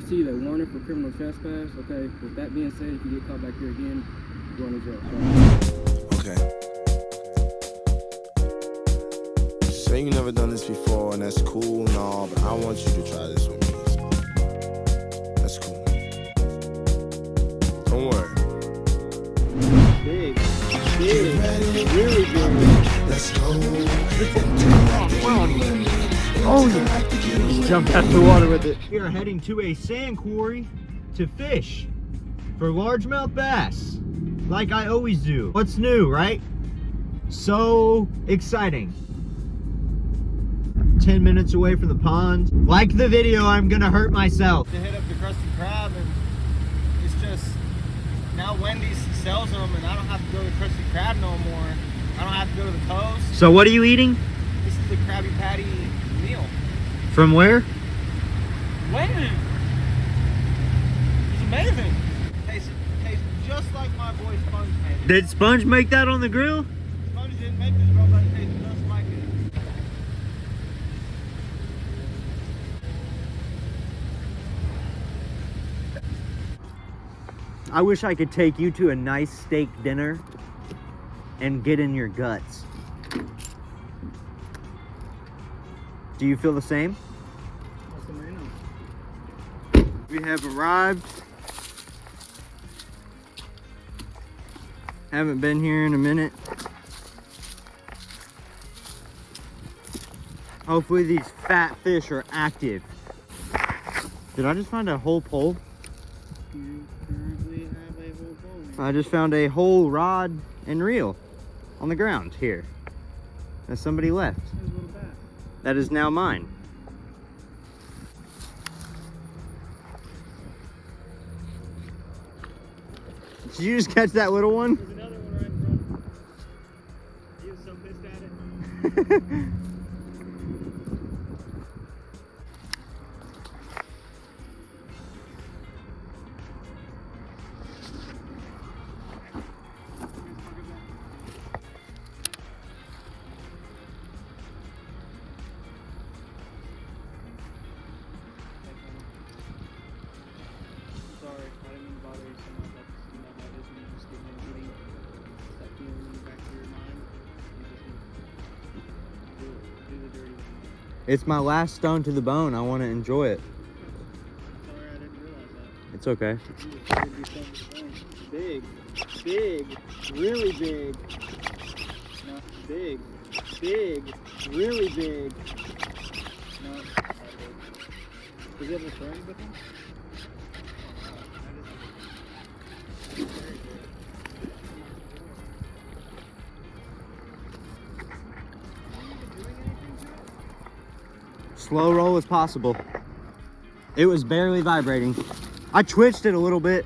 receive a warning for criminal trespass. Okay, with that being said, if you get caught back here again, you're going to jail. Okay. Say you never done this before, and that's cool and all, but I want you to try this with me. So that's cool. Don't worry. Big, really big. Let's go. Oh, yeah. Just jumped out the water with it. We are heading to a sand quarry to fish for largemouth bass, like I always do. What's new, right? So exciting. 10 minutes away from the pond. Like the video, I'm gonna hurt myself. To hit up the Krusty Krab, and it's just, now Wendy's sells them, and I don't have to go to Krusty Krab no more. I don't have to go to the Toast. So what are you eating? This is the Krabby Patty meal. From where? Wendy's. It's amazing. Tastes just like my boy Sponge made it. Did Sponge make that on the grill? Sponge didn't make this, bro, but it tastes just like it. I wish I could take you to a nice steak dinner and get in your guts. Do you feel the same? We have arrived. Haven't been here in a minute. Hopefully these fat fish are active. Did I just find a whole pole? You currently have a whole bowl. I just found a whole rod and reel on the ground here that somebody left. There's a little bat. That is now mine. Did you just catch that little one? There's another one right in front. He was so pissed at it. Sorry, I didn't mean to bother you so much. That's, how it is when you just get getting that feeling in the back of your mind. You just do the dirty one. It's my last stone to the bone. I want to enjoy it. Sorry, I didn't realize that. It's okay. Big, big, really big. No, big, really big. No, not big. Does he have a friend with him? Slow roll as possible. It was barely vibrating. I twitched it a little bit.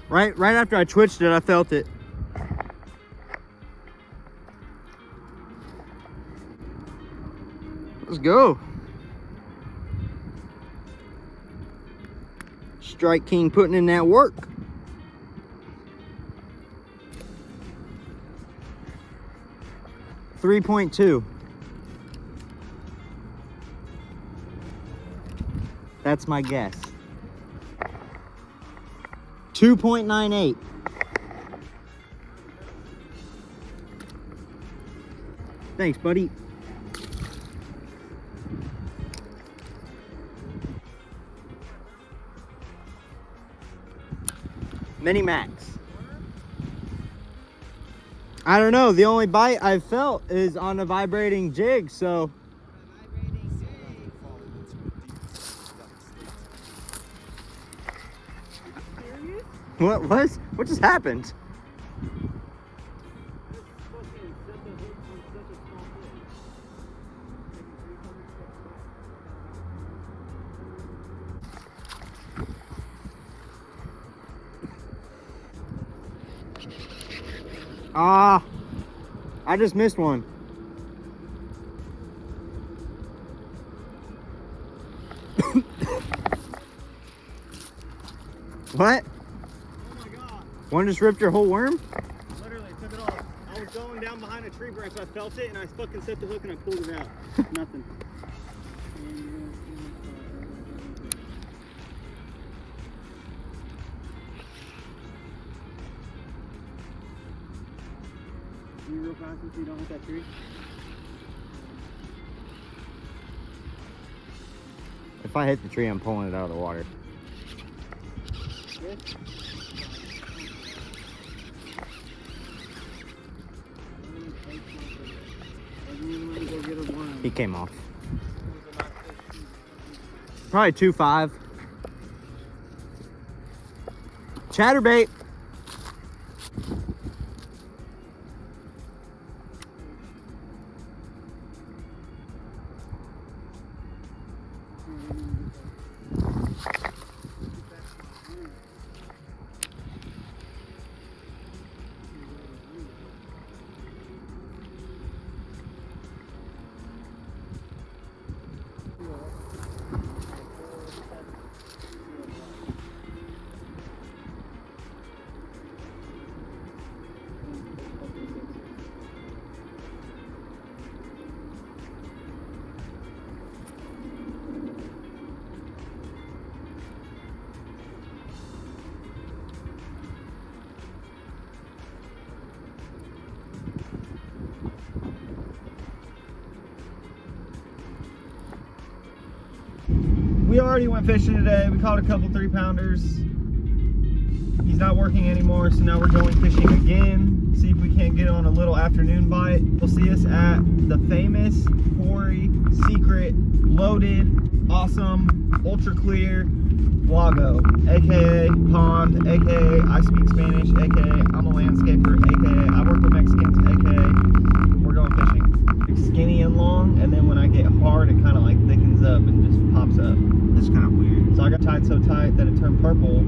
Right after I twitched it, I felt it. Let's go. Strike King putting in that work. .2. That's my guess. 2.98. Thanks, buddy. Mini Max. I don't know. The only bite I've felt is on a vibrating jig, so. What just happened? Ah, I just missed one. What? Oh my god. One just ripped your whole worm? Literally took it off. I was going down behind a tree branch, I felt it, and I fucking set the hook and I pulled it out. Nothing. me real fast so you don't hit that tree. If I hit the tree, I'm pulling it out of the water. Good. He came off. Probably 2.5. Chatterbait. We already went fishing today. We caught a couple 3-pounders. He's not working anymore, so now we're going fishing again. See if we can't get on a little afternoon bite. We'll see us at the famous Quarry Secret Loaded Awesome Ultra Clear Lago, aka Pond, aka I speak Spanish, aka I'm a landscaper, aka I work with Mexicans, aka we're going fishing. It's skinny and long, and then when I get hard, it kind of like thickens up and just pops up. It's kind of weird. So I got tied so tight that it turned purple.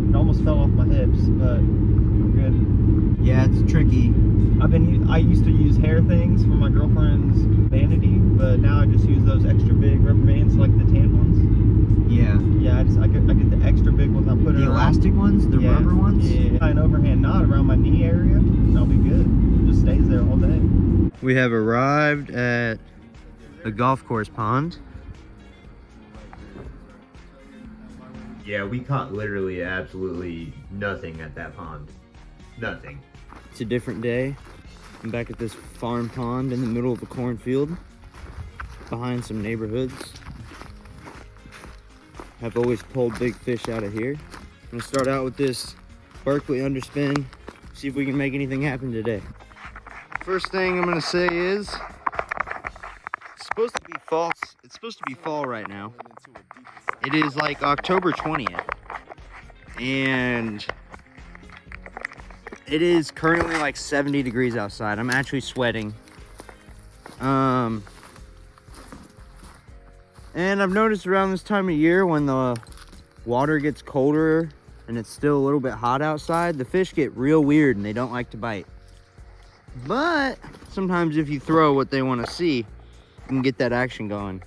It almost fell off my hips, but we're good. Yeah, it's tricky. I used to use hair things for my girlfriend's vanity, but now I just use those extra big rubber bands like the tan ones. Yeah. Yeah, I get the extra big ones. I put The elastic ones? The rubber ones? Yeah. Tie an overhand knot around my knee area, and I'll be good. It just stays there all day. We have arrived at the golf course pond. Yeah, we caught literally absolutely nothing at that pond. Nothing. It's a different day. I'm back at this farm pond in the middle of a cornfield behind some neighborhoods. I've always pulled big fish out of here. I'm gonna start out with this Berkeley underspin, see if we can make anything happen today. First thing I'm gonna say is it's supposed to be fall. It's supposed to be fall right now. It is like October 20th, and it is currently like 70 degrees outside. I'm actually sweating. And I've noticed around this time of year when the water gets colder and it's still a little bit hot outside, the fish get real weird and they don't like to bite. But sometimes if you throw what they want to see, you can get that action going.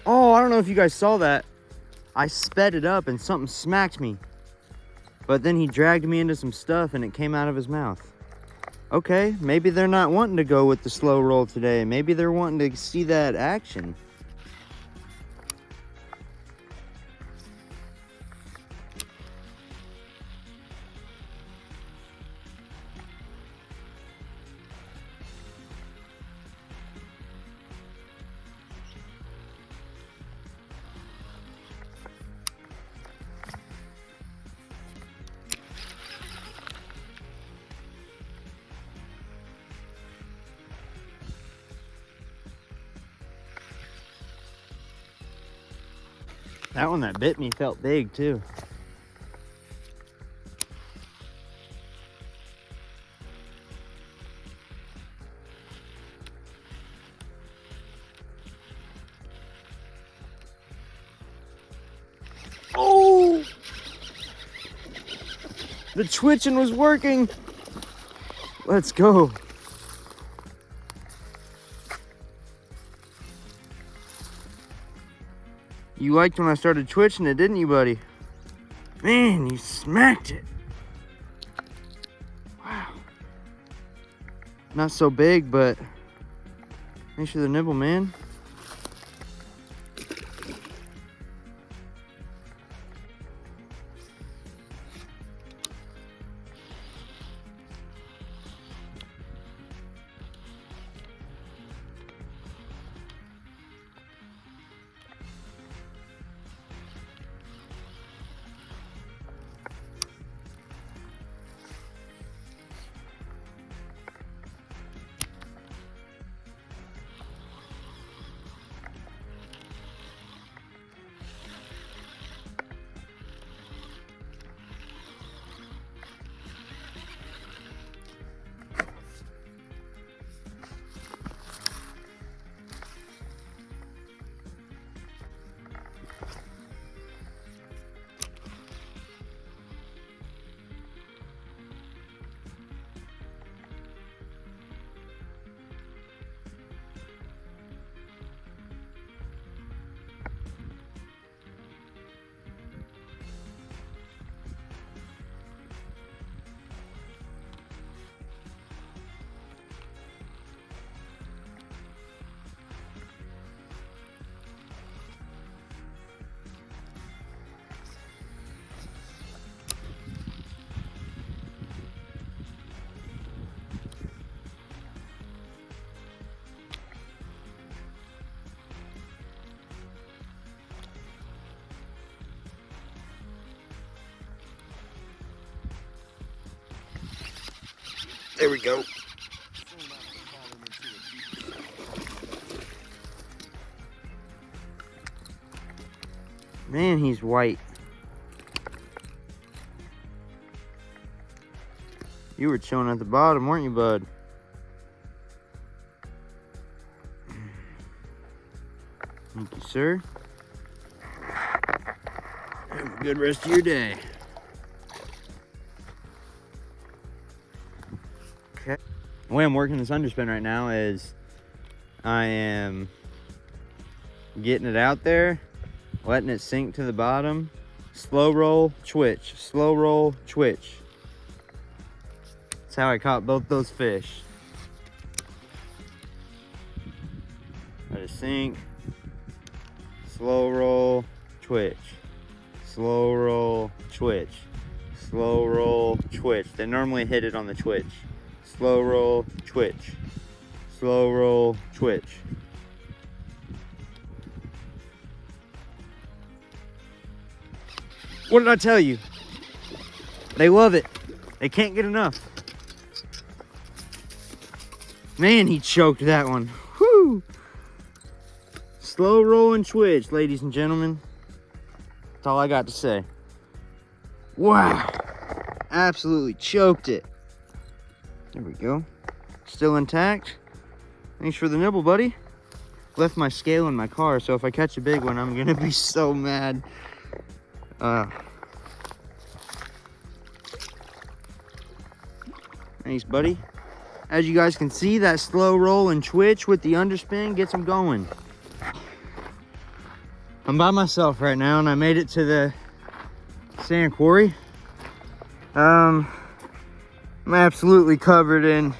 Oh, I don't know if you guys saw that. I sped it up and something smacked me. But then he dragged me into some stuff and it came out of his mouth. Okay, maybe they're not wanting to go with the slow roll today. Maybe they're wanting to see that action. That one that bit me felt big too. Oh! The twitching was working. Let's go. You liked when I started twitching it, didn't you, buddy? Man, you smacked it. Wow. Not so big, but thanks for the nibble, man. There we go. Man, he's white. You were chilling at the bottom, weren't you, bud? Thank you, sir. Have a good rest of your day. Okay. The way I'm working this underspin right now is I am getting it out there, letting it sink to the bottom. Slow roll, twitch. Slow roll, twitch. That's how I caught both those fish. Let it sink. Slow roll, twitch. Slow roll, twitch. Slow roll, twitch. They normally hit it on the twitch. Slow roll, twitch. Slow roll, twitch. What did I tell you? They love it. They can't get enough. Man, he choked that one. Whew. Slow roll and twitch, ladies and gentlemen. That's all I got to say. Wow. Absolutely choked it. There we go. Still intact. Thanks for the nibble, buddy. Left my scale in my car, so if I catch a big one, I'm gonna be so mad. Thanks, buddy. As you guys can see, that slow roll and twitch with the underspin gets them going. I'm by myself right now, and I made it to the sand quarry. I'm absolutely covered in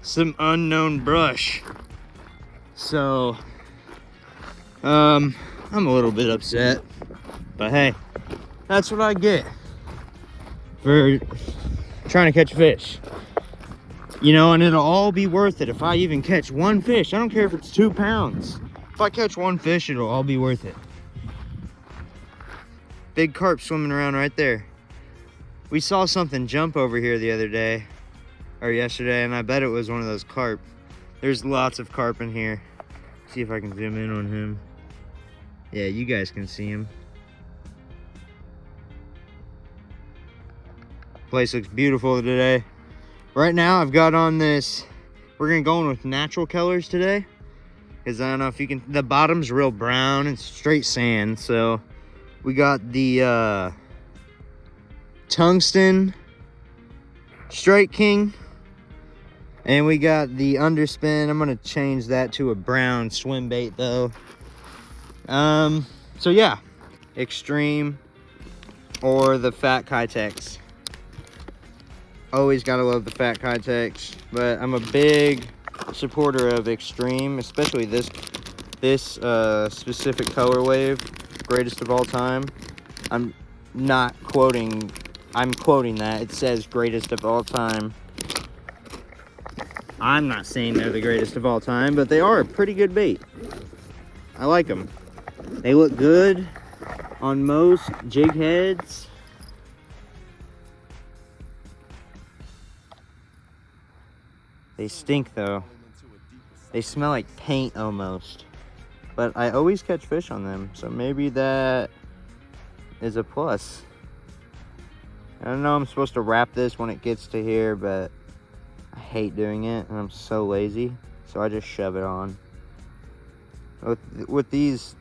some unknown brush. So, I'm a little bit upset, but hey, that's what I get for trying to catch fish. You know, and it'll all be worth it if I even catch one fish. I don't care if it's 2 pounds. If I catch one fish, it'll all be worth it. Big carp swimming around right there. We saw something jump over here the other day, or yesterday, and I bet it was one of those carp. There's lots of carp in here. See if I can zoom in on him. Yeah, you guys can see him. Place looks beautiful today. Right now I've got on this, we're gonna go in with natural colors today. Cause I don't know if you can, the bottom's real brown and straight sand. So we got the tungsten Strike King. And we got the underspin. I'm gonna change that to a brown swim bait though. So yeah, Extreme or the Fat Kitex. Always gotta love the Fat Kitex, but I'm a big supporter of Extreme, especially this specific color wave, greatest of all time. I'm not quoting, I'm quoting that. It says greatest of all time. I'm not saying they're the greatest of all time, but they are a pretty good bait. I like them. They look good on most jig heads. They stink though. They smell like paint almost. But I always catch fish on them, so maybe that is a plus. I don't know, I'm supposed to wrap this when it gets to here, but I hate doing it and I'm so lazy, so I just shove it on. With these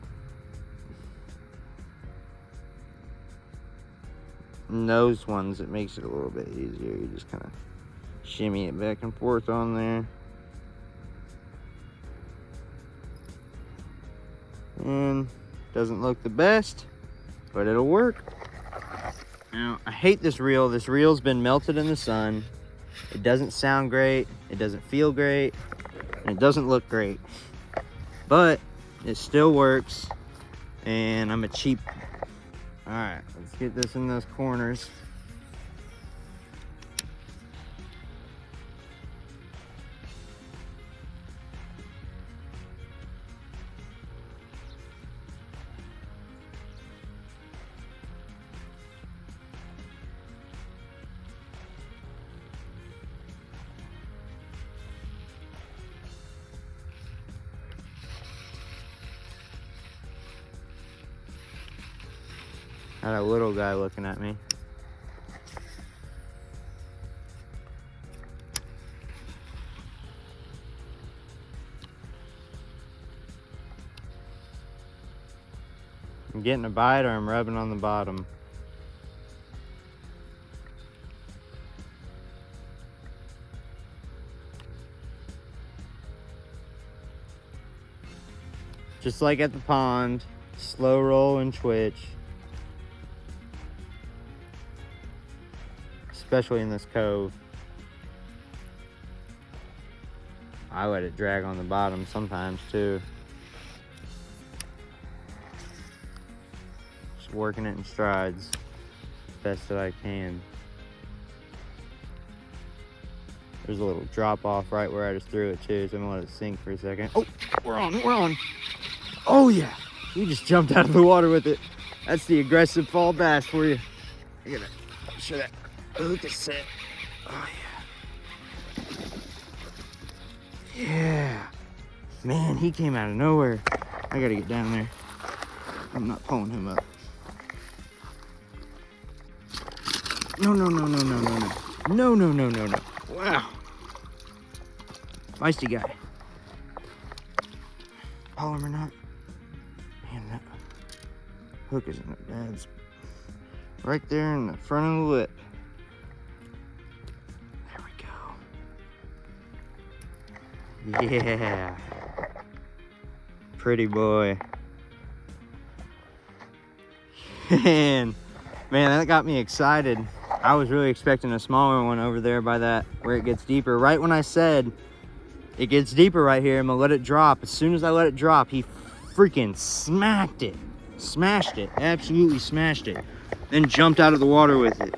nose ones, it makes it a little bit easier. You just kind of shimmy it back and forth on there. And doesn't look the best, but it'll work. Now, I hate this reel. This reel's been melted in the sun. It doesn't sound great. It doesn't feel great. And it doesn't look great. But it still works. And I'm a cheap. Alright, let's get this in those corners. Had a little guy looking at me. I'm getting a bite or I'm rubbing on the bottom. Just like at the pond, slow roll and twitch. Especially in this cove. I let it drag on the bottom sometimes too. Just working it in strides, best that I can. There's a little drop off right where I just threw it too, so I'm gonna let it sink for a second. Oh, we're on. Oh yeah, we just jumped out of the water with it. That's the aggressive fall bass for you. Look at that, show that hook is set. Oh yeah. Yeah. Man, he came out of nowhere. I gotta get down there. I'm not pulling him up. No. No. Wow. Feisty guy. Pull him or not? Man, that hook is in a bad spot. Right there in the front of the lip. There we go. Yeah. Pretty boy. Man, that got me excited. I was really expecting a smaller one over there by that where it gets deeper. Right when I said it gets deeper right here, I'm gonna let it drop. As soon as I let it drop, he freaking smacked it. Smashed it. Absolutely smashed it. Then jumped out of the water with it.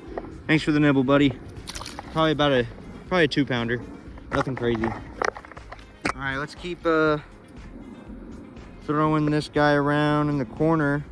Thanks for the nibble, buddy. Probably a 2-pounder. Nothing crazy. All right, let's keep throwing this guy around in the corner.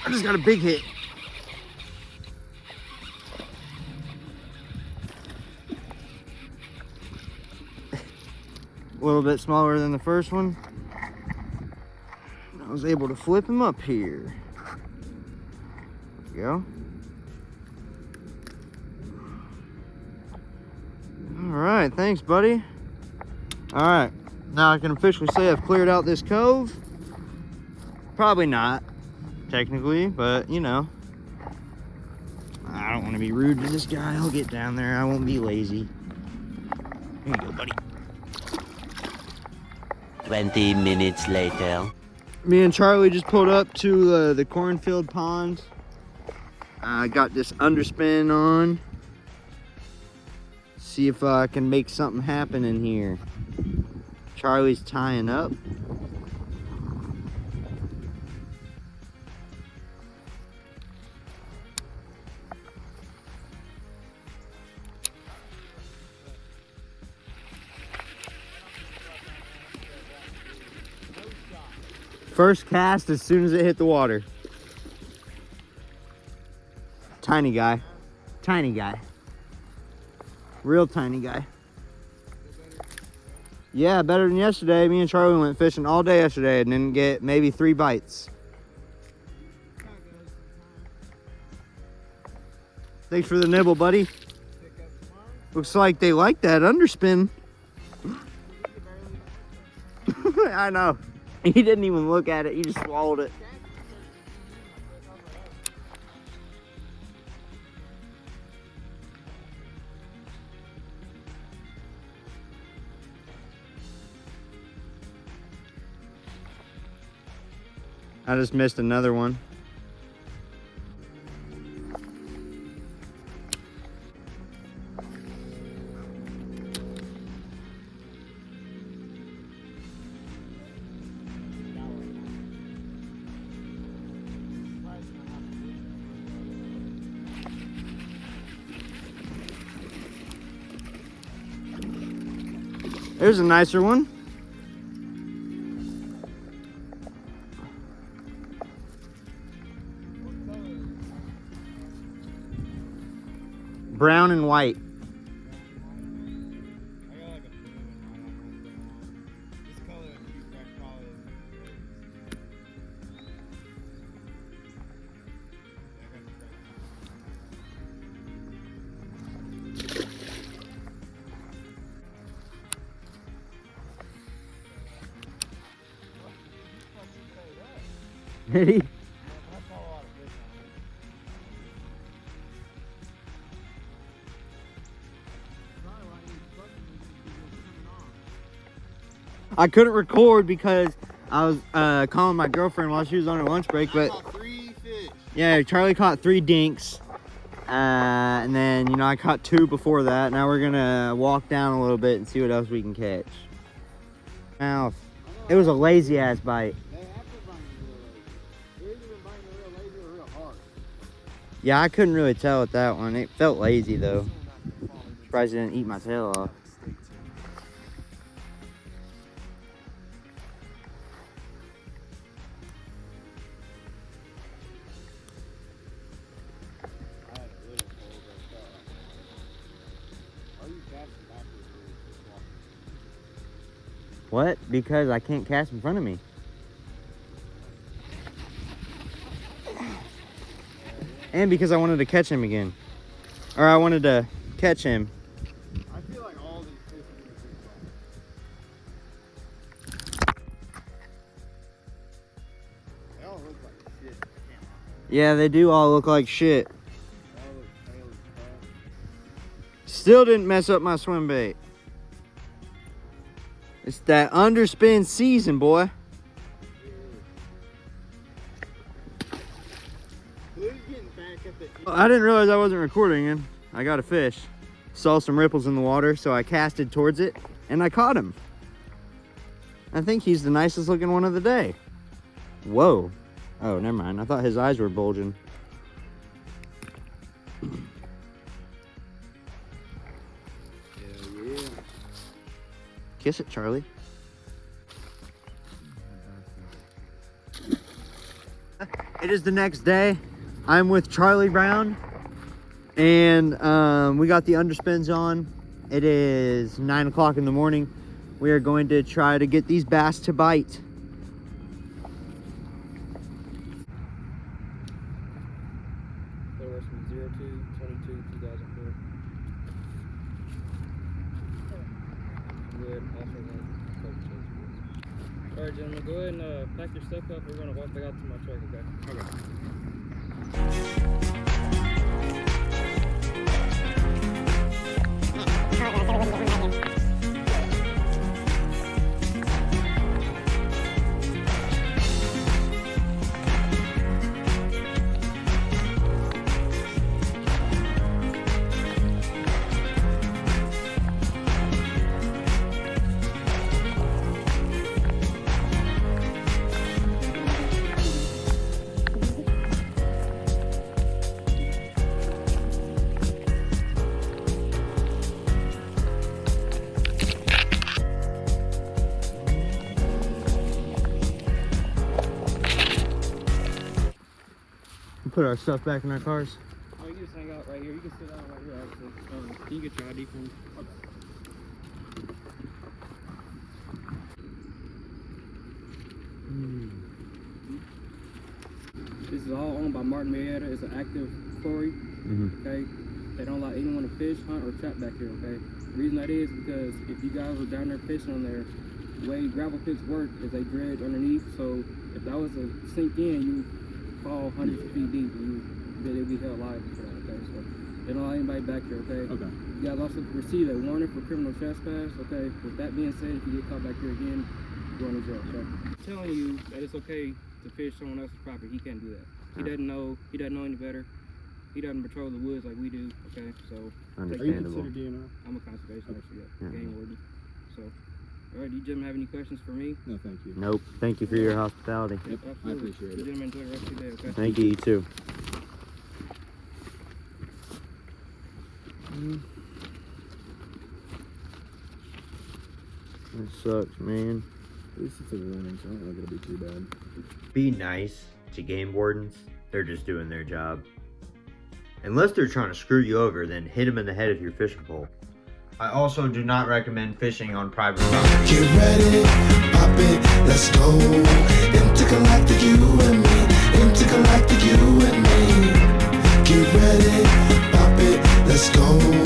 I just got a big hit. A little bit smaller than the first one. I was able to flip him up here. There we go. All right, thanks, buddy. All right, now I can officially say I've cleared out this cove. Probably not, technically, but you know, I don't want to be rude to this guy. I'll get down there. I won't be lazy. Here you go, buddy. 20 minutes later. Me and Charlie just pulled up to the cornfield pond. I got this underspin on. See if I can make something happen in here. Charlie's tying up. First cast as soon as it hit the water. Tiny guy. Tiny guy. Real tiny guy. Yeah, better than yesterday. Me and Charlie went fishing all day yesterday and didn't get maybe 3 bites. Thanks for the nibble, buddy. Looks like they like that underspin. I know. He didn't even look at it. He just swallowed it. I just missed another one. There's a nicer one. brown and white. I got like a blue and white on this color that you guys probably Did he? I couldn't record because I was calling my girlfriend while she was on her lunch break, but caught 3 fish. yeah, Charlie caught 3 dinks. And then, you know, I caught 2 before that. Now we're gonna walk down a little bit and see what else we can catch. Mouth. It was a lazy ass bite. They have to bind real lazy. They're either biting real lazy or real hard. Yeah, I couldn't really tell with that one. It felt lazy though. Surprised it didn't eat my tail off. What? Because I can't cast in front of me. And because I wanted to catch him again. Or I wanted to catch him. I feel like all these fish are They all look like shit. Yeah, they do all look like shit. They all look pale as crap. Still didn't mess up my swim bait. It's that underspin season, boy. Blue's getting back at the I didn't realize I wasn't recording and I got a fish. Saw some ripples in the water, so I casted towards it and I caught him. I think he's the nicest looking one of the day. Whoa. Oh, never mind. I thought his eyes were bulging. yeah. Kiss it, Charlie. It is the next day. I'm with Charlie Brown, and we got the underspins on. It is 9 o'clock in the morning. We are going to try to get these bass to bite. There was from 02/22/2004. Good. All right, gentlemen, go ahead and pack your stuff up. We're gonna walk back out to my truck, okay? Put our stuff back in our cars. Oh, you can just hang out right here. You can sit down right here, actually. Can you get your ID from? This is all owned by Martin Marietta. It's an active quarry, okay? They don't allow anyone to fish, hunt, or trap back here, okay? The reason that is because if you guys were down there fishing on there, the way gravel pits work is they dredge underneath, so if that was to sink in, you would fall hundreds of feet deep and they'd be held liable for that, okay? So they don't allow anybody back here, okay? Okay. You guys also receive a warning for criminal trespass, okay? With that being said, if you get caught back here again, you're going to jail, okay? I'm telling you that it's okay to fish someone else's property. He can't do that. He doesn't know any better. He doesn't patrol the woods like we do, okay? So Understandable. DNR? I'm a conservation officer, Yeah. game warden. So, all right, do you gentlemen have any questions for me? No, thank you. Nope. Thank you for your hospitality. Yep, absolutely. I appreciate it. You gentlemen enjoy the rest of your day, okay? Thank you, you too. That sucks, man. At least it's a warning, so I don't think it'll be too bad. Be nice to game wardens. They're just doing their job. Unless they're trying to screw you over, then hit them in the head with your fishing pole. I also do not recommend fishing on private property. Get ready, pop it, let's go. Intergalactic, you and me. Intergalactic, you and me. Get ready, pop it, let's go.